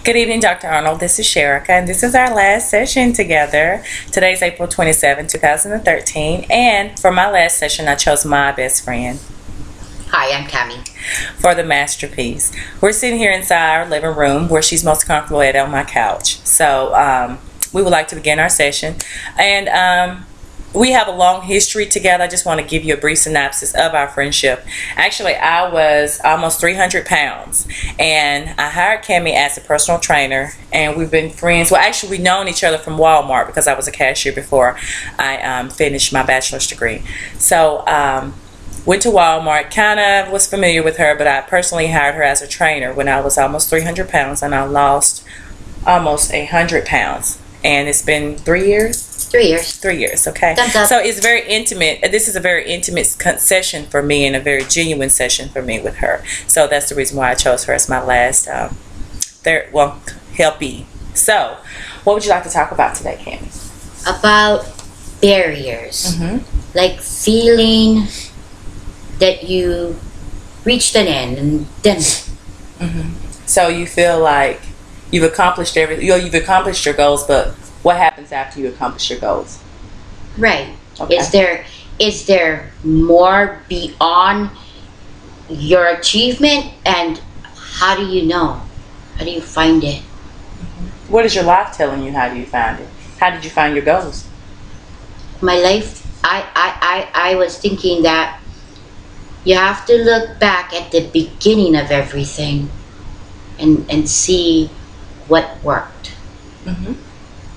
Good evening, Dr. Arnold. This is Cherica, and this is our last session together. Today's April 27, 2013, and for my last session, I chose my best friend. Hi, I'm Kammy. For the masterpiece. We're sitting here inside our living room where she's most comfortable at on my couch. So we would like to begin our session. And we have a long history together. I just want to give you a brief synopsis of our friendship. Actually, I was almost 300 pounds, and I hired Kammy as a personal trainer, and we've been friends. Well, actually, we've known each other from Walmart because I was a cashier before I finished my bachelor's degree. So, went to Walmart, kind of was familiar with her, but I personally hired her as a trainer when I was almost 300 pounds, and I lost almost 100 pounds. And it's been 3 years? 3 years. 3 years, okay. So it's very intimate. This is a very intimate session for me and a very genuine session for me with her. So that's the reason why I chose her as my last helpee. So what would you like to talk about today, Kammy? About barriers. Like feeling that you reached an end and then. So you feel like you've accomplished everything. You've accomplished your goals, but what happens after you accomplish your goals? Right. Okay. Is there more beyond your achievement, and how do you know? How do you find it? What is your life telling you? How do you find it? How did you find your goals? My life, I was thinking that you have to look back at the beginning of everything and see what worked.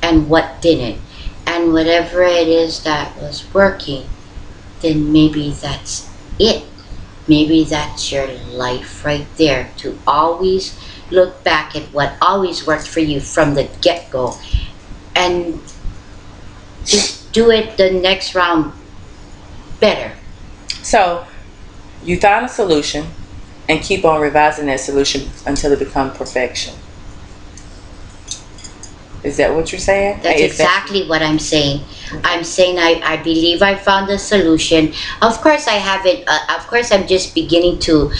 And what didn't, and whatever it is that was working, then maybe that's it. Maybe that's your life right there, to always look back at what always worked for you from the get-go and just do it the next round better. So you found a solution and keep on revising that solution until it becomes perfection. Is that what you're saying? That's exactly what I'm saying. I'm saying I believe I found a solution. Of course I haven't, of course I'm just beginning to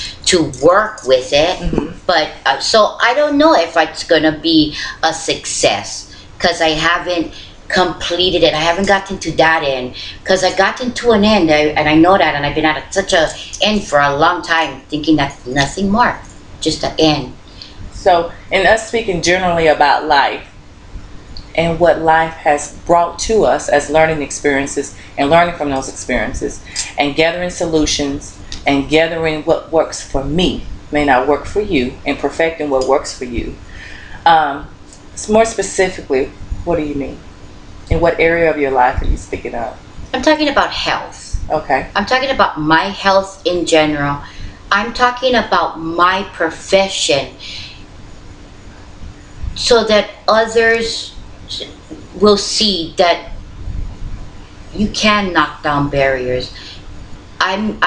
work with it. But so I don't know if it's going to be a success because I haven't completed it. I haven't gotten to that end because I gotten to an end and I know that, and I've been at such a end for a long time thinking that nothing more, just an end. So in us speaking generally about life, and what life has brought to us as learning experiences, and learning from those experiences, and gathering solutions, and gathering what works for me may not work for you, and perfecting what works for you. More specifically, what do you mean? In what area of your life are you speaking of? I'm talking about health. Okay. I'm talking about my health in general. I'm talking about my profession, so that others will see that you can knock down barriers. I'm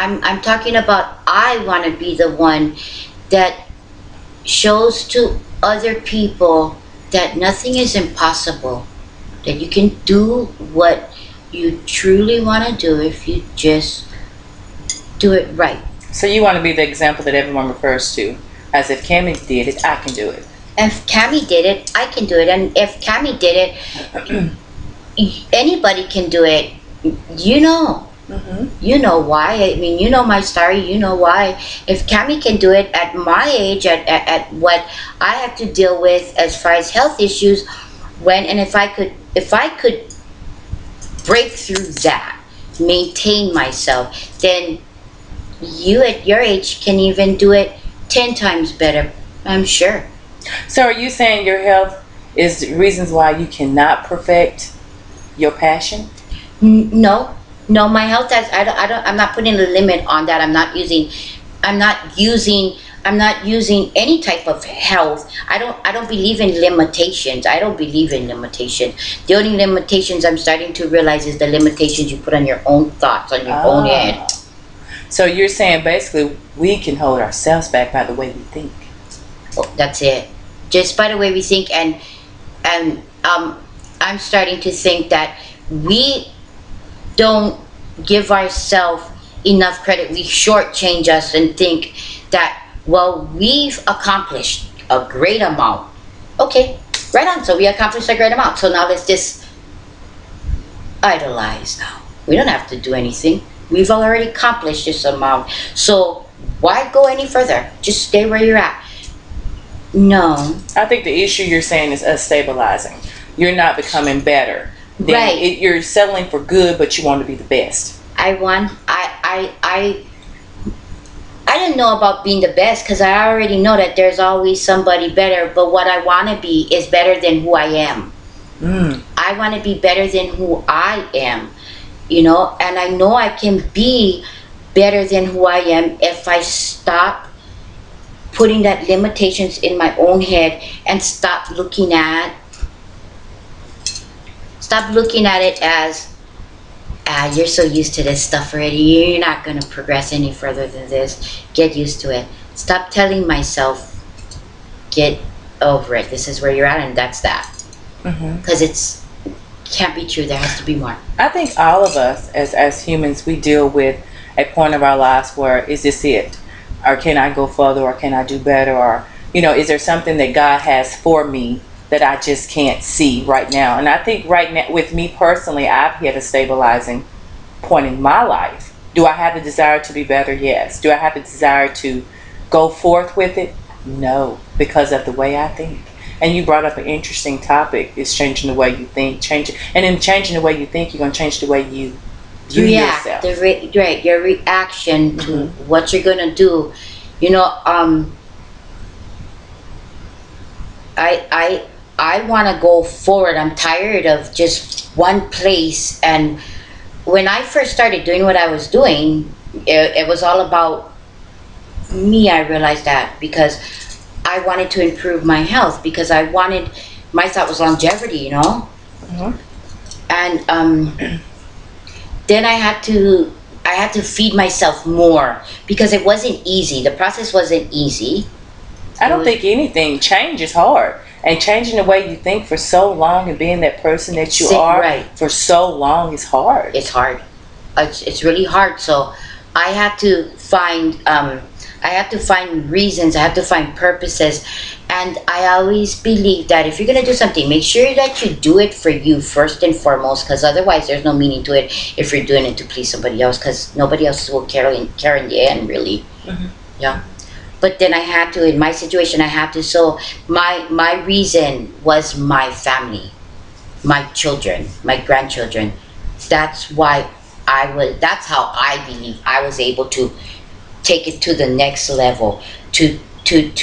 talking about I want to be the one that shows to other people that nothing is impossible, that you can do what you truly want to do if you just do it right. So you want to be the example that everyone refers to, as if Kammy did it, I can do it. If Kammy did it, I can do it. And if Kammy did it, anybody can do it. You know. You know why. I mean, you know my story. You know why. If Kammy can do it at my age, at what I have to deal with as far as health issues, if I could break through that, maintain myself, then you at your age can even do it 10 times better, I'm sure. So are you saying your health is reasons why you cannot perfect your passion? No, my health has, I'm not putting a limit on that. I'm not using any type of health. I don't believe in limitations. I don't believe in limitation. The only limitations I'm starting to realize is the limitations you put on your own thoughts, on your own head. So you're saying basically we can hold ourselves back by the way we think. Oh, that's it. Just by the way we think, and I'm starting to think that we don't give ourselves enough credit. We shortchange us and think that, well, we've accomplished a great amount. Okay, right on. So we accomplished a great amount. So now let's just idolize now. We don't have to do anything. We've already accomplished this amount. So why go any further? Just stay where you're at. No. I think the issue you're saying is us stabilizing. You're not becoming better. Right. You're settling for good, but you want to be the best. I didn't know about being the best because I already know that there's always somebody better. But what I want to be is better than who I am. I want to be better than who I am, you know, and I know I can be better than who I am if I stop putting that limitations in my own head and stop looking at it as you're so used to this stuff already, you're not going to progress any further than this, get used to it. Stop telling myself, get over it, this is where you're at and that's that. Because it's can't be true. There has to be more. I think all of us as humans, we deal with a point of our lives where, is this it, or can I go further, or can I do better, or, you know, is there something that God has for me that I just can't see right now? And I think right now, with me personally, I've hit a stabilizing point in my life. Do I have the desire to be better? Yes. Do I have the desire to go forth with it? No, because of the way I think. And you brought up an interesting topic. It's changing the way you think, and in changing the way you think, you're going to change the way you view yourself. Right, your reaction to what you're going to do. You know, I want to go forward. I'm tired of just one place. And when I first started doing what I was doing, it was all about me. I realized that because I wanted to improve my health, because my thought was longevity, you know. And then I had to feed myself more because it wasn't easy. The process wasn't easy. I don't think anything, change is hard. And changing the way you think for so long and being that person that you are for so long is hard. It's hard. It's really hard. So I had to find reasons, I have to find purposes, and I always believe that if you're going to do something, make sure that you do it for you first and foremost, because otherwise there's no meaning to it if you're doing it to please somebody else, because nobody else will care in the end, really. Yeah. But then I had to, in my situation, I had to, so my reason was my family, my children, my grandchildren. That's why that's how I believe I was able to take it to the next level, to take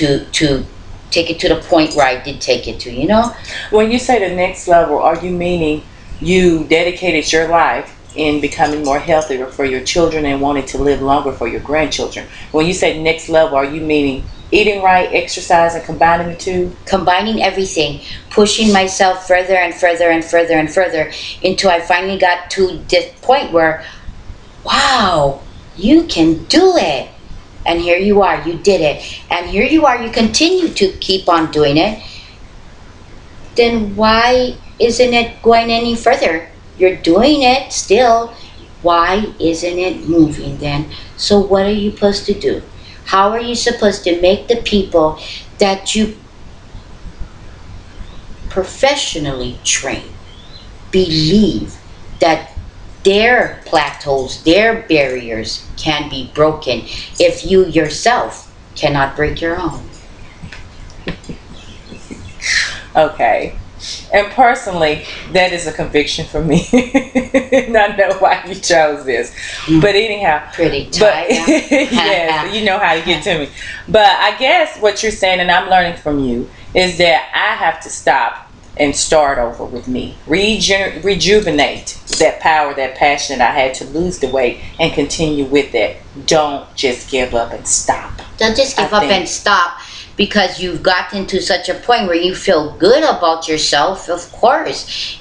it to the point where I did take it to, you know? When you say the next level, are you meaning you dedicated your life in becoming more healthier for your children and wanting to live longer for your grandchildren? When you say next level, are you meaning eating right, exercise, and combining the two? Combining everything, pushing myself further and further and further and further until I finally got to this point where, wow, you can do it. And here you are, you did it. And here you are, you continue to keep on doing it. Then why isn't it going any further? You're doing it still. Why isn't it moving then? So what are you supposed to do? How are you supposed to make the people that you professionally train believe that their plateaus, their barriers can be broken if you yourself cannot break your own? Okay. And personally, that is a conviction for me. And I know why you chose this. But anyhow. Pretty tight. Yes, you know how to get to me. But I guess what you're saying, and I'm learning from you, is that I have to stop and start over with me. Rejuvenate that power, that passion that I had to lose the weight and continue with it. Don't just give up and stop. Don't just give up and stop. Because you've gotten to such a point where you feel good about yourself, of course.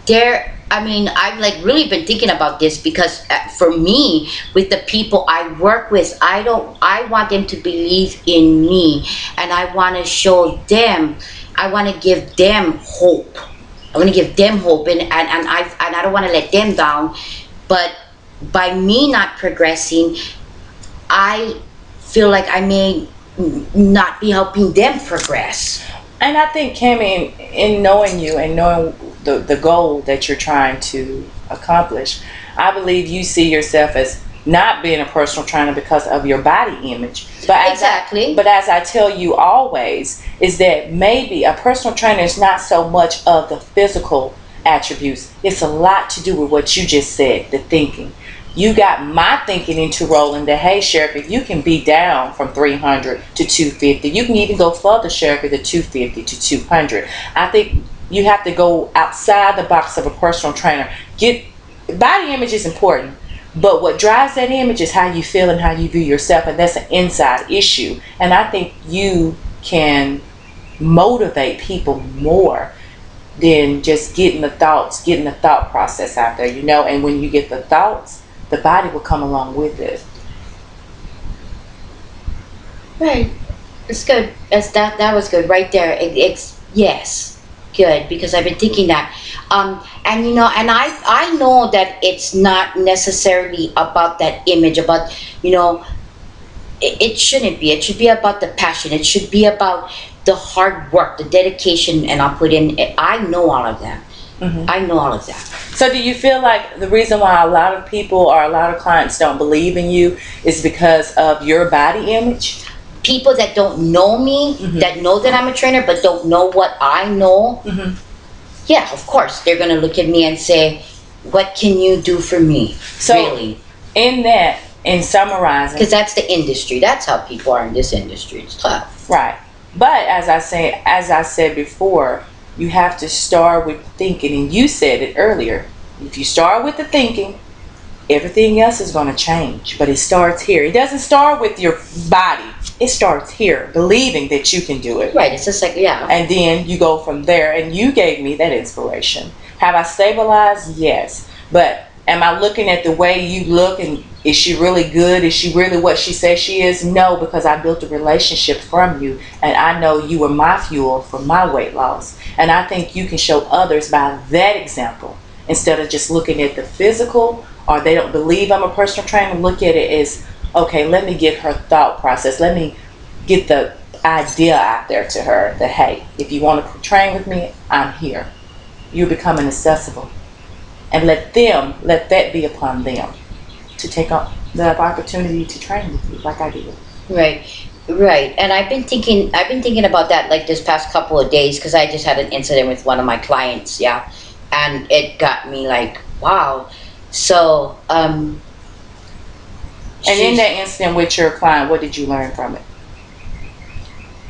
I've like really been thinking about this because for me, with the people I work with, I want them to believe in me, and I want to show them, I want to give them hope. I want to give them hope, and I don't want to let them down. But by me not progressing, I feel like I may not be helping them progress. And I think, Kammy, in knowing you and knowing the goal that you're trying to accomplish, I believe you see yourself as not being a personal trainer because of your body image. But exactly. But as I tell you always, is that maybe a personal trainer is not so much of the physical attributes. It's a lot to do with what you just said, the thinking. You got my thinking into rolling that, hey, Cherica, you can be down from 300 to 250. You can even go further, Cherica, to 250 to 200. I think you have to go outside the box of a personal trainer. Body image is important, but what drives that image is how you feel and how you view yourself, and that's an inside issue. And I think you can motivate people more than just getting the thought process out there, and when you get the thoughts, the body will come along with it. Right. It's good. That was good right there. It's yes, good, because I've been thinking that, and and I know that it's not necessarily about that image, about it shouldn't be. It should be about the passion. It should be about the hard work, the dedication, and I'll put in. I know all of that. Mm-hmm. I know all of that. So do you feel like the reason why a lot of people or a lot of clients don't believe in you is because of your body image? People that don't know me, mm-hmm. that know that I'm a trainer, but don't know what I know, mm-hmm. yeah, of course, they're going to look at me and say, what can you do for me? So really? In summarizing, because that's the industry. That's how people are in this industry. It's tough. Right. But as I said before, you have to start with thinking, and you said it earlier. If you start with the thinking, everything else is going to change. But it starts here. It doesn't start with your body. It starts here, believing that you can do it. Right. It's just like, yeah. And then you go from there, and you gave me that inspiration. Have I stabilized? Yes. But am I looking at the way you look, and is she really good? Is she really what she says she is? No, because I built a relationship from you, and I know you were my fuel for my weight loss. And I think you can show others by that example, instead of just looking at the physical, or they don't believe I'm a personal trainer. Look at it as, okay, let me get her thought process. Let me get the idea out there to her that, hey, if you want to train with me, I'm here. You're becoming accessible. And let that be upon them to take up the opportunity to train with you like I did. Right. And I've been thinking about that like this past couple of days, because I just had an incident with one of my clients, yeah, and it got me like, wow. So and in that incident with your client, what did you learn from it?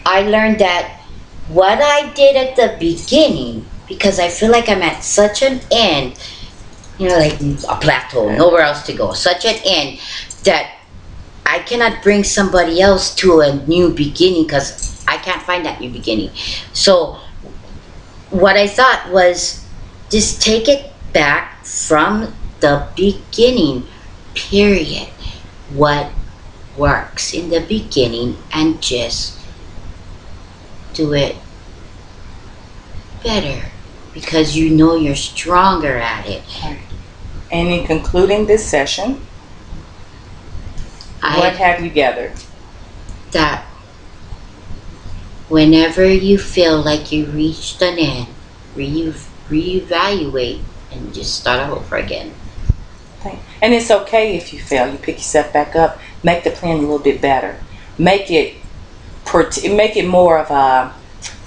I learned that what I did at the beginning, because I feel like I'm at such an end, like a plateau, nowhere else to go, such an end, that I cannot bring somebody else to a new beginning, because I can't find that new beginning. So what I thought was, just take it back from the beginning, period. What works in the beginning, and just do it better, because you're stronger at it. And in concluding this session, what have you gathered? That whenever you feel like you reached an end, reevaluate and just start over again. Okay. And it's okay if you fail. You pick yourself back up. Make the plan a little bit better. Make it more of a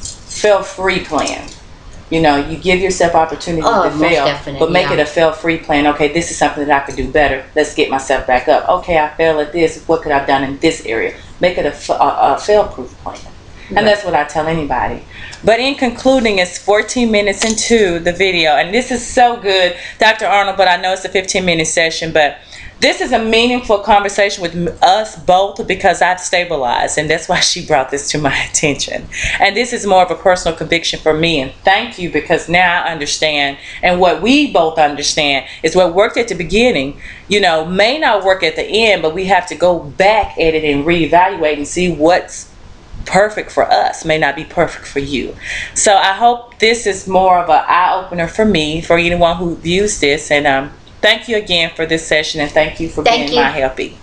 fail-free plan. You give yourself opportunity to fail, but make it a fail-free plan. Okay, this is something that I could do better. Let's get myself back up. Okay, I failed at this. What could I have done in this area? Make it a fail-proof plan. And that's what I tell anybody. But in concluding, it's 14 minutes into the video. And this is so good, Dr. Arnold, but I know it's a 15-minute session. But this is a meaningful conversation with us both, because I've stabilized. And that's why she brought this to my attention. And this is more of a personal conviction for me. And thank you, because now I understand. And what we both understand is what worked at the beginning, may not work at the end. But we have to go back at it and reevaluate and see what's perfect for us may not be perfect for you. So I hope this is more of an eye-opener for me, for anyone who views this. And thank you again for this session, and thank you for being my helpy.